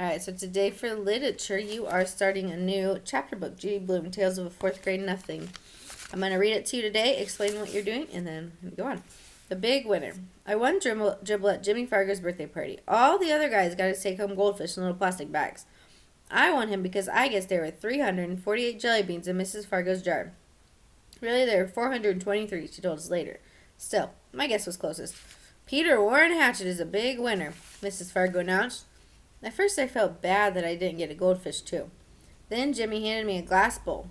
Alright, so today for literature, you are starting a new chapter book, Judy Blume, Tales of a Fourth Grade Nothing. I'm going to read it to you today, explain what you're doing, and then go on. The big winner. I won dribble at Jimmy Fargo's birthday party. All the other guys got to take home goldfish in little plastic bags. I won him because I guess there were 348 jelly beans in Mrs. Fargo's jar. Really, there were 423, she told us later. Still, my guess was closest. Peter Warren Hatchet is a big winner, Mrs. Fargo announced. At first I felt bad that I didn't get a goldfish too. Then Jimmy handed me a glass bowl.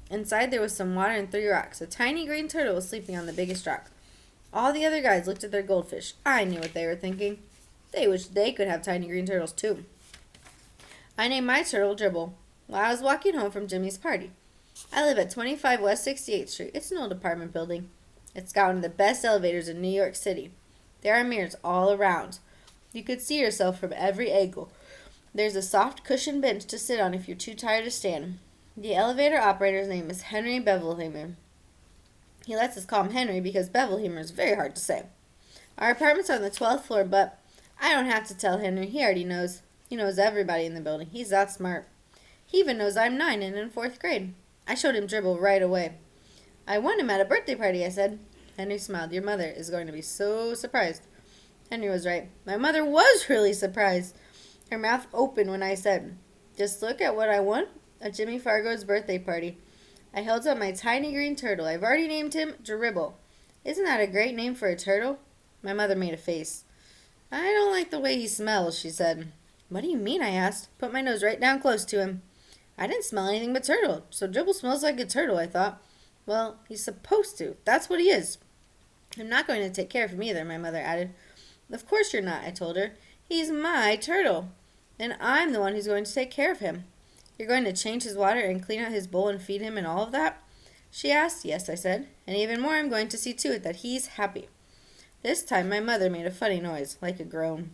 Inside there was some water and 3 rocks. A tiny green turtle was sleeping on the biggest rock. All the other guys looked at their goldfish. I knew what they were thinking. They wished they could have tiny green turtles too. I named my turtle Dribble while I was walking home from Jimmy's party. I live at 25 West 68th Street. It's an old apartment building. It's got one of the best elevators in New York City. There are mirrors all around. You could see yourself from every angle. There's a soft cushioned bench to sit on if you're too tired to stand. The elevator operator's name is Henry Bevelheimer. He lets us call him Henry because Bevelheimer is very hard to say. Our apartment's on the 12th floor, but I don't have to tell Henry. He already knows. He knows everybody in the building. He's that smart. He even knows I'm 9 and in 4th grade. I showed him Dribble right away. I won him at a birthday party, I said. Henry smiled. Your mother is going to be so surprised. Henry was right. My mother was really surprised. Her mouth opened when I said, just look at what I won at Jimmy Fargo's birthday party. I held up my tiny green turtle. I've already named him Dribble. Isn't that a great name for a turtle? My mother made a face. I don't like the way he smells, she said. What do you mean, I asked. Put my nose right down close to him. I didn't smell anything but turtle, so Dribble smells like a turtle, I thought. Well, he's supposed to. That's what he is. I'm not going to take care of him either, my mother added. Of course you're not, I told her. He's my turtle. And I'm the one who's going to take care of him. You're going to change his water and clean out his bowl and feed him and all of that? She asked. Yes, I said. And even more, I'm going to see to it that he's happy. This time my mother made a funny noise, like a groan.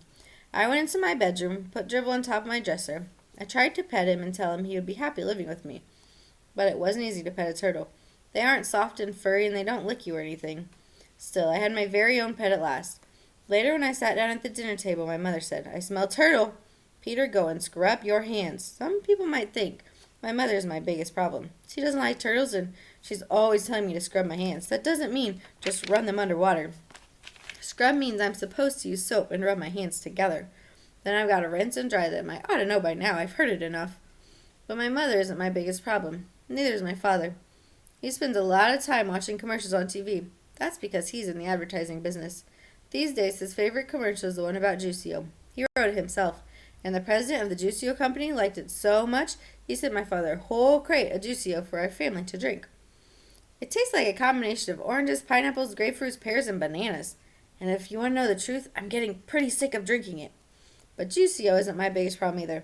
I went into my bedroom, put Dribble on top of my dresser. I tried to pet him and tell him he would be happy living with me. But it wasn't easy to pet a turtle. They aren't soft and furry and they don't lick you or anything. Still, I had my very own pet at last. Later when I sat down at the dinner table, my mother said, I smell turtle. Peter, go and scrub your hands. Some people might think my mother is my biggest problem. She doesn't like turtles and she's always telling me to scrub my hands. That doesn't mean just run them underwater. Scrub means I'm supposed to use soap and rub my hands together. Then I've got to rinse and dry them. I ought to know by now. I've heard it enough. But my mother isn't my biggest problem. Neither is my father. He spends a lot of time watching commercials on TV. That's because he's in the advertising business. These days, his favorite commercial is the one about Juicio. He wrote it himself. And the president of the Juicio company liked it so much, he sent my father a whole crate of Juicio for our family to drink. It tastes like a combination of oranges, pineapples, grapefruits, pears, and bananas. And if you want to know the truth, I'm getting pretty sick of drinking it. But Juicio isn't my biggest problem either.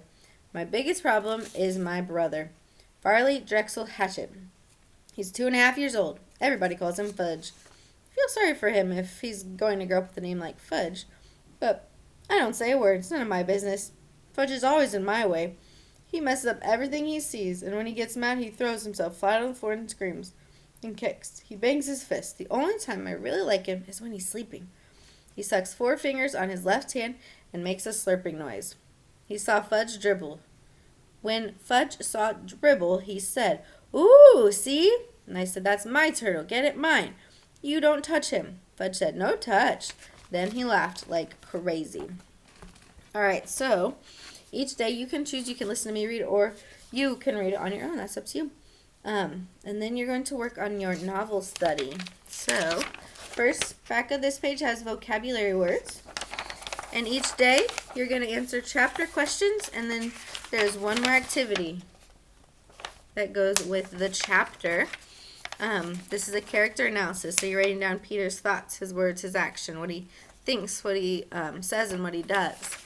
My biggest problem is my brother, Farley Drexel Hatchet. He's 2.5 years old. Everybody calls him Fudge. I feel sorry for him if he's going to grow up with a name like Fudge. But I don't say a word. It's none of my business. Fudge is always in my way. He messes up everything he sees, and when he gets mad, he throws himself flat on the floor and screams and kicks. He bangs his fist. The only time I really like him is when he's sleeping. He sucks 4 fingers on his left hand and makes a slurping noise. He saw Fudge dribble. When Fudge saw Dribble, he said, Ooh, see? And I said, that's my turtle. Get it, mine. You don't touch him. Fudge said, no touch. Then he laughed like crazy. All right, so each day you can choose. You can listen to me read, or you can read it on your own. That's up to you. And then you're going to work on your novel study. So first, back of this page has vocabulary words. And each day you're going to answer chapter questions, and then there's one more activity that goes with the chapter. This is a character analysis. So you're writing down Peter's thoughts, his words, his action, what he thinks, what he says, and what he does.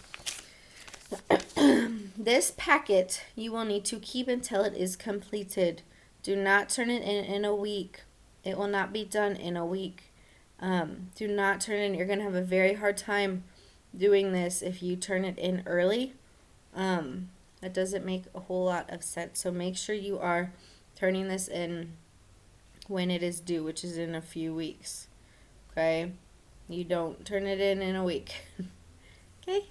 This packet you will need to keep until it is completed. Do not turn it in a week. It will not be done in a week. Do not turn it in. You're going to have a very hard time doing this if you turn it in early. That doesn't make a whole lot of sense. So make sure you are turning this in when it is due, which is in a few weeks. Okay? You don't turn it in a week. Okay?